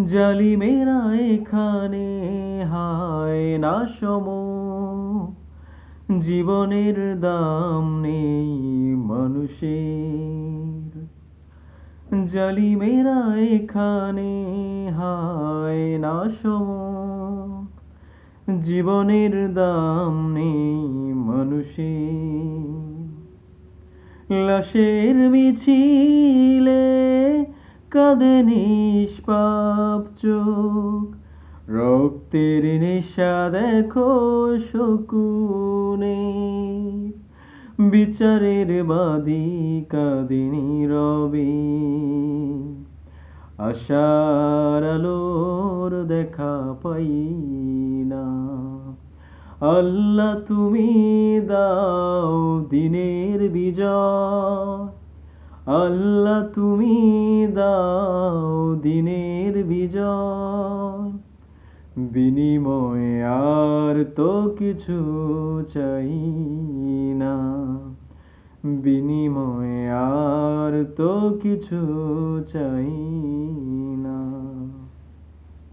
জালিমেরা এখানে হায় না সম, জীবনের দাম নেই মানুষের। জালিমেরা এখানে হায় না সম, জীবনের দাম নেই মানুষের। লাশের মিছিলে কাঁদে নিষ্পাপ চোখ, রক্তের নেশা দেখো শকুনে। বিচারের বাদী কাঁদে নীরবে, আশার আলোর দেখা পাই না। আল্লাহ তুমি দাও দিনের বিজয়, আল্লাহ তুমি দাও দিনের বিজয়। বিনিময়ে আর তো কিছু চাই না, বিনিময়ে আর তো কিছু চাই না।